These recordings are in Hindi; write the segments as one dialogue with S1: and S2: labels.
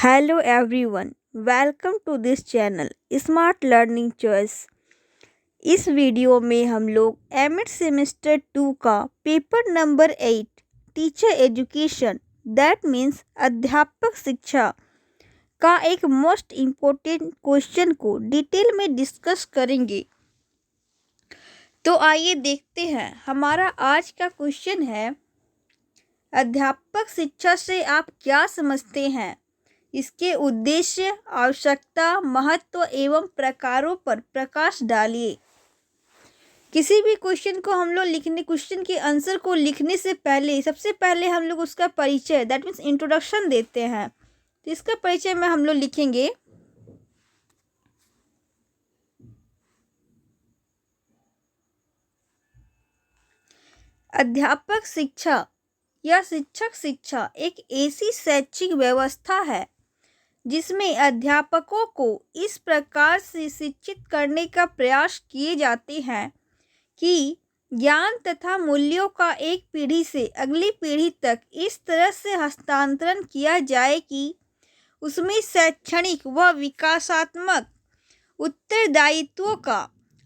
S1: Hello everyone, welcome to this channel Smart Learning Choice। इस वीडियो में हम लोग एमएड सेमेस्टर 2 का paper number 8 teacher education that means अध्यापक शिक्षा का एक मोस्ट इम्पोर्टेंट क्वेश्चन को डिटेल में डिस्कस करेंगे। तो आइए देखते हैं, हमारा आज का क्वेश्चन है, अध्यापक शिक्षा से आप क्या समझते हैं? इसके उद्देश्य, आवश्यकता, महत्व एवं प्रकारों पर प्रकाश डालिए। किसी भी क्वेश्चन को हम लोग क्वेश्चन के आंसर को लिखने से पहले सबसे पहले हम लोग उसका परिचय दैट मीन्स इंट्रोडक्शन देते हैं। तो इसका परिचय में हम लोग लिखेंगे, अध्यापक शिक्षा या शिक्षक शिक्षा एक ऐसी शैक्षिक व्यवस्था है जिसमें अध्यापकों को इस प्रकार से शिक्षित करने का प्रयास किए जाते हैं कि ज्ञान तथा मूल्यों का एक पीढ़ी से अगली पीढ़ी तक इस तरह से हस्तांतरण किया जाए कि उसमें शैक्षणिक व विकासात्मक उत्तरदायित्वों का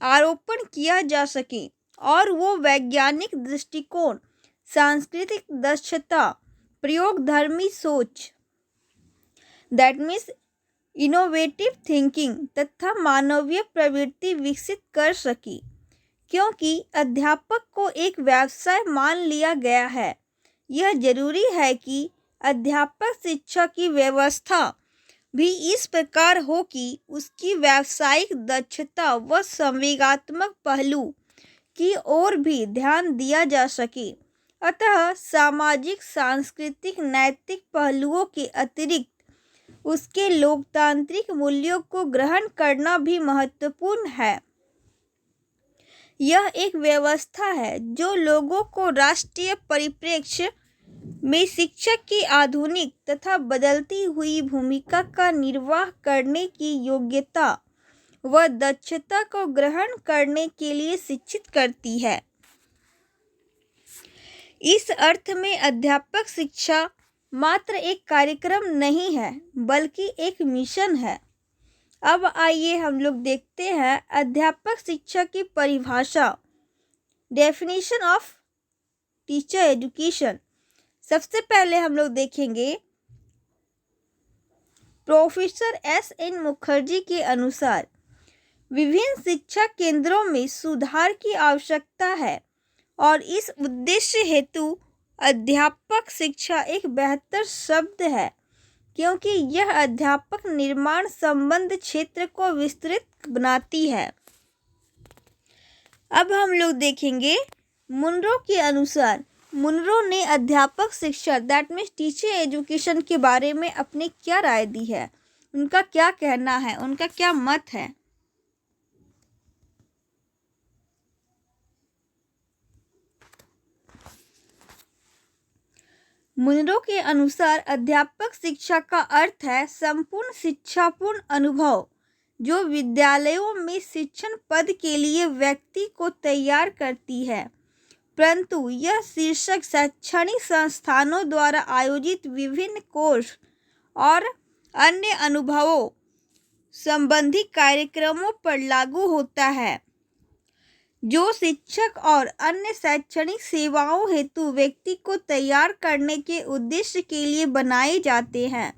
S1: आरोपण किया जा सके और वो वैज्ञानिक दृष्टिकोण, सांस्कृतिक दक्षता, प्रयोगधर्मी सोच दैट मीन्स इनोवेटिव थिंकिंग तथा मानवीय प्रवृत्ति विकसित कर सकी। क्योंकि अध्यापक को एक व्यवसाय मान लिया गया है, यह जरूरी है कि अध्यापक शिक्षा की व्यवस्था भी इस प्रकार हो कि उसकी व्यावसायिक दक्षता व संवेगात्मक पहलू की ओर भी ध्यान दिया जा सके। अतः सामाजिक, सांस्कृतिक, नैतिक पहलुओं के अतिरिक्त उसके लोकतांत्रिक मूल्यों को ग्रहण करना भी महत्वपूर्ण है। यह एक व्यवस्था है जो लोगों को राष्ट्रीय परिप्रेक्ष्य में शिक्षक की आधुनिक तथा बदलती हुई भूमिका का निर्वाह करने की योग्यता व दक्षता को ग्रहण करने के लिए शिक्षित करती है। इस अर्थ में अध्यापक शिक्षा मात्र एक कार्यक्रम नहीं है बल्कि एक मिशन है। अब आइए हम लोग देखते हैं अध्यापक शिक्षा की परिभाषा, डेफिनेशन ऑफ टीचर एजुकेशन। सबसे पहले हम लोग देखेंगे, प्रोफेसर एस.एन. मुखर्जी के अनुसार विभिन्न शिक्षा केंद्रों में सुधार की आवश्यकता है और इस उद्देश्य हेतु अध्यापक शिक्षा एक बेहतर शब्द है क्योंकि यह अध्यापक निर्माण संबंध क्षेत्र को विस्तृत बनाती है। अब हम लोग देखेंगे, मुनरो के अनुसार मुनरो ने अध्यापक शिक्षा दैट मीन्स टीचर एजुकेशन के बारे में अपनी क्या राय दी है, उनका क्या कहना है, उनका क्या मत है। मुनरो के अनुसार अध्यापक शिक्षा का अर्थ है संपूर्ण शिक्षापूर्ण अनुभव जो विद्यालयों में शिक्षण पद के लिए व्यक्ति को तैयार करती है, परंतु यह शीर्षक शैक्षणिक संस्थानों द्वारा आयोजित विभिन्न कोर्स और अन्य अनुभवों संबंधी कार्यक्रमों पर लागू होता है जो शिक्षक और अन्य शैक्षणिक सेवाओं हेतु व्यक्ति को तैयार करने के उद्देश्य के लिए बनाए जाते हैं।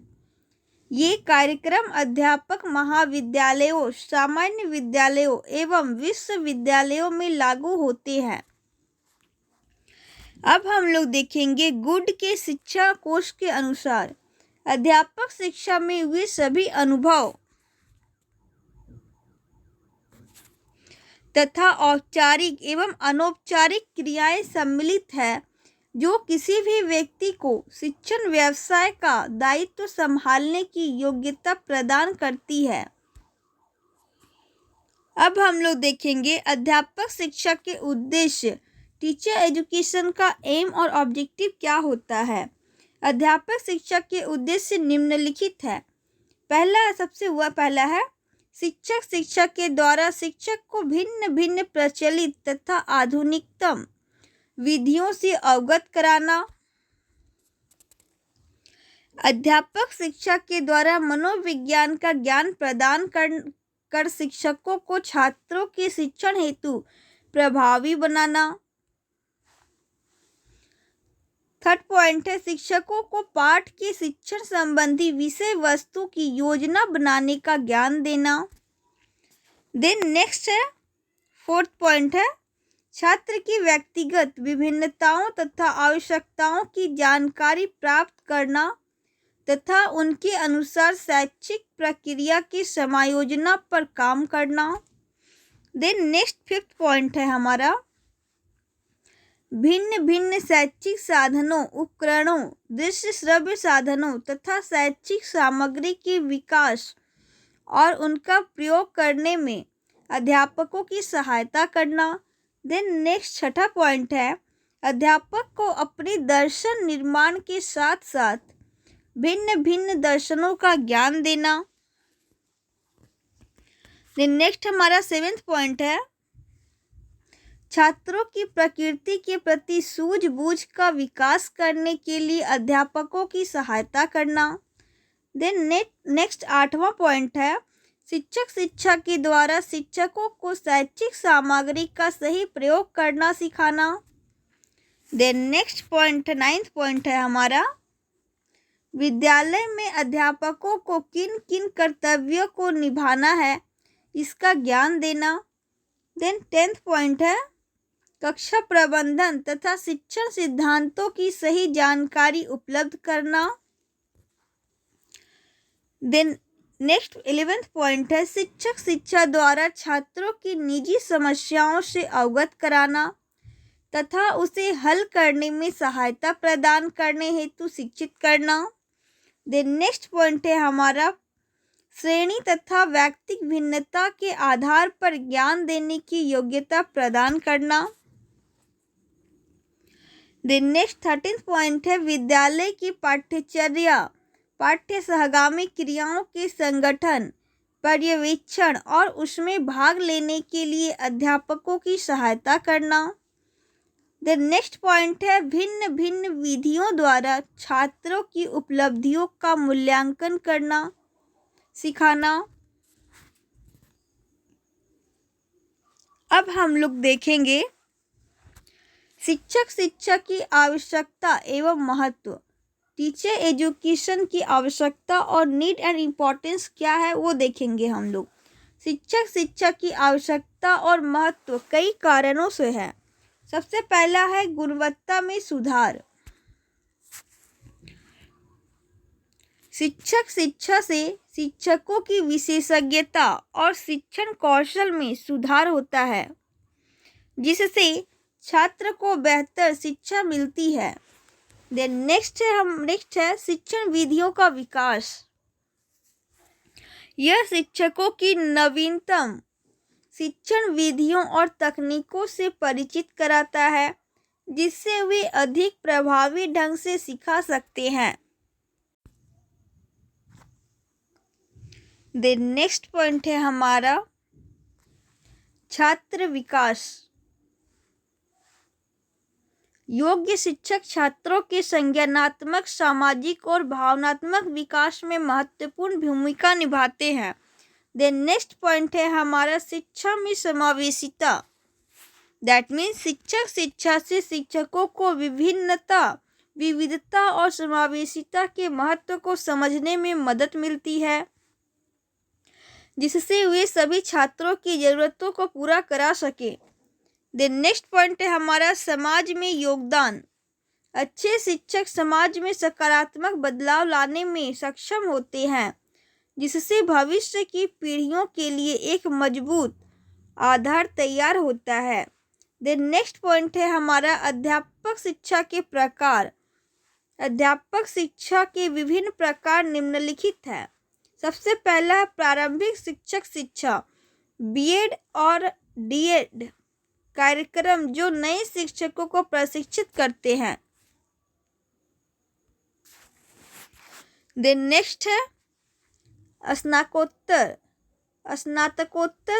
S1: ये कार्यक्रम अध्यापक महाविद्यालयों, सामान्य विद्यालयों एवं विश्वविद्यालयों में लागू होते हैं। अब हम लोग देखेंगे, गुड के शिक्षा कोश के अनुसार अध्यापक शिक्षा में वे सभी अनुभव तथा औपचारिक एवं अनौपचारिक क्रियाएं सम्मिलित है जो किसी भी व्यक्ति को शिक्षण व्यवसाय का दायित्व संभालने की योग्यता प्रदान करती है। अब हम लोग देखेंगे, अध्यापक शिक्षा के उद्देश्य, टीचर एजुकेशन का एम और ऑब्जेक्टिव क्या होता है। अध्यापक शिक्षा के उद्देश्य निम्नलिखित है। पहला है शिक्षक शिक्षा के द्वारा शिक्षक को भिन्न भिन्न प्रचलित तथा आधुनिकतम विधियों से अवगत कराना। अध्यापक शिक्षा के द्वारा मनोविज्ञान का ज्ञान प्रदान कर शिक्षकों को छात्रों के शिक्षण हेतु प्रभावी बनाना। थर्ड पॉइंट है शिक्षकों को पाठ के शिक्षण संबंधी विषय वस्तु की योजना बनाने का ज्ञान देना। देन नेक्स्ट है फोर्थ पॉइंट है छात्र की व्यक्तिगत विभिन्नताओं तथा आवश्यकताओं की जानकारी प्राप्त करना तथा उनके अनुसार शैक्षिक प्रक्रिया की समायोजना पर काम करना। देन नेक्स्ट फिफ्थ पॉइंट है हमारा भिन्न भिन्न शैक्षिक साधनों उपकरणों दृश्य श्रव्य साधनों तथा शैक्षिक सामग्री के विकास और उनका प्रयोग करने में अध्यापकों की सहायता करना। देन नेक्स्ट छठा पॉइंट है अध्यापक को अपने दर्शन निर्माण के साथ साथ भिन्न भिन्न दर्शनों का ज्ञान देना। देन नेक्स्ट हमारा सेवेंथ पॉइंट है छात्रों की प्रकृति के प्रति सूझबूझ का विकास करने के लिए अध्यापकों की सहायता करना। देन नेक्स्ट आठवां पॉइंट है शिक्षक शिक्षा के द्वारा शिक्षकों को शैक्षिक सामग्री का सही प्रयोग करना सिखाना। Then next point ninth point है हमारा विद्यालय में अध्यापकों को किन किन कर्तव्यों को निभाना है इसका ज्ञान देना। देन टेंथ पॉइंट है कक्षा प्रबंधन तथा शिक्षण सिद्धांतों की सही जानकारी उपलब्ध करना। देन नेक्स्ट 11th पॉइंट है शिक्षक शिक्षा द्वारा छात्रों की निजी समस्याओं से अवगत कराना तथा उसे हल करने में सहायता प्रदान करने हेतु शिक्षित करना। देन नेक्स्ट पॉइंट है हमारा श्रेणी तथा व्यक्तिक भिन्नता के आधार पर ज्ञान देने की योग्यता प्रदान करना। देन नेक्स्ट 13th पॉइंट है विद्यालय की पाठ्यचर्या पाठ्य सहगामी क्रियाओं के संगठन पर्यवेक्षण और उसमें भाग लेने के लिए अध्यापकों की सहायता करना। देन नेक्स्ट पॉइंट है भिन्न भिन्न विधियों द्वारा छात्रों की उपलब्धियों का मूल्यांकन करना सिखाना। अब हम लोग देखेंगे शिक्षक शिक्षा की आवश्यकता एवं महत्व टीचर एजुकेशन की आवश्यकता और नीड एंड इम्पोर्टेंस क्या है वो देखेंगे हम लोग। शिक्षक शिक्षा की आवश्यकता और महत्व कई कारणों से है। सबसे पहला है गुणवत्ता में सुधार। शिक्षक शिक्षा से शिक्षकों की विशेषज्ञता और शिक्षण कौशल में सुधार होता है जिससे छात्र को बेहतर शिक्षा मिलती है। देन नेक्स्ट है शिक्षण विधियों का विकास। यह शिक्षकों की नवीनतम शिक्षण विधियों और तकनीकों से परिचित कराता है जिससे वे अधिक प्रभावी ढंग से सिखा सकते हैं। देन नेक्स्ट पॉइंट है हमारा छात्र विकास। योग्य शिक्षक छात्रों के संज्ञानात्मक सामाजिक और भावनात्मक विकास में महत्वपूर्ण भूमिका निभाते हैं। देन नेक्स्ट पॉइंट है हमारा शिक्षा में समावेशिता। दैट मीन्स शिक्षक शिक्षा से शिक्षकों को विविधता और समावेशिता के महत्व को समझने में मदद मिलती है जिससे वे सभी छात्रों की ज़रूरतों को पूरा करा सके। देन नेक्स्ट पॉइंट है हमारा समाज में योगदान। अच्छे शिक्षक समाज में सकारात्मक बदलाव लाने में सक्षम होते हैं जिससे भविष्य की पीढ़ियों के लिए एक मजबूत आधार तैयार होता है। देन नेक्स्ट पॉइंट है हमारा अध्यापक शिक्षा के प्रकार। अध्यापक शिक्षा के विभिन्न प्रकार निम्नलिखित हैं। सबसे पहला है प्रारंभिक शिक्षक शिक्षा बीएड और डीएड कार्यक्रम जो नए शिक्षकों को प्रशिक्षित करते हैं। देन नेक्स्ट है स्नातकोत्तर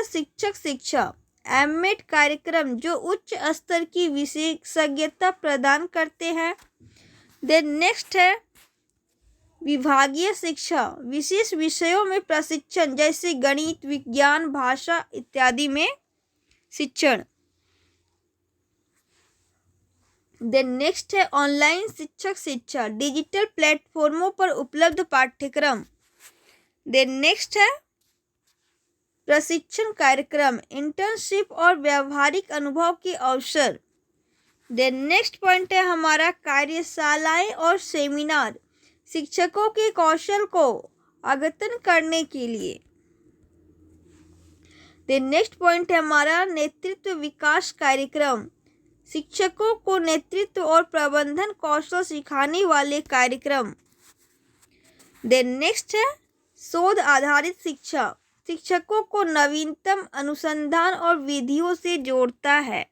S1: शिक्षक शिक्षा एमएड कार्यक्रम जो उच्च स्तर की विशेषज्ञता प्रदान करते हैं। देन नेक्स्ट है विभागीय शिक्षा, विशेष विषयों में प्रशिक्षण जैसे गणित, विज्ञान, भाषा इत्यादि में शिक्षण। देन नेक्स्ट है ऑनलाइन शिक्षक शिक्षा, डिजिटल प्लेटफॉर्मों पर उपलब्ध पाठ्यक्रम। देन नेक्स्ट है प्रशिक्षण कार्यक्रम, इंटर्नशिप और व्यावहारिक अनुभव के अवसर। देन नेक्स्ट पॉइंट है हमारा कार्यशालाएं और सेमिनार, शिक्षकों के कौशल को अद्यतन करने के लिए। देन नेक्स्ट पॉइंट है हमारा नेतृत्व विकास कार्यक्रम, शिक्षकों को नेतृत्व और प्रबंधन कौशल सिखाने वाले कार्यक्रम। देन नेक्स्ट है शोध आधारित शिक्षा, शिक्षकों को नवीनतम अनुसंधान और विधियों से जोड़ता है।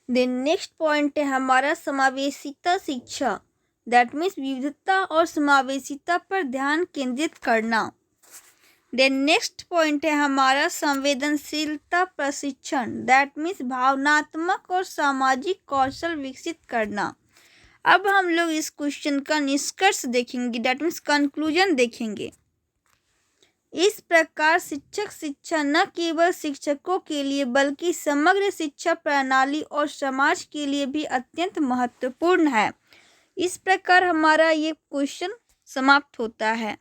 S1: देन नेक्स्ट पॉइंट है हमारा समावेशिता शिक्षा, दैट मीन्स विविधता और समावेशिता पर ध्यान केंद्रित करना। देन नेक्स्ट पॉइंट है हमारा संवेदनशीलता प्रशिक्षण, दैट मीन्स भावनात्मक और सामाजिक कौशल विकसित करना। अब हम लोग इस क्वेश्चन का निष्कर्ष देखेंगे, दैट मीन्स कंक्लूजन देखेंगे। इस प्रकार शिक्षक शिक्षा न केवल शिक्षकों के लिए बल्कि समग्र शिक्षा प्रणाली और समाज के लिए भी अत्यंत महत्वपूर्ण है। इस प्रकार हमारा ये क्वेश्चन समाप्त होता है।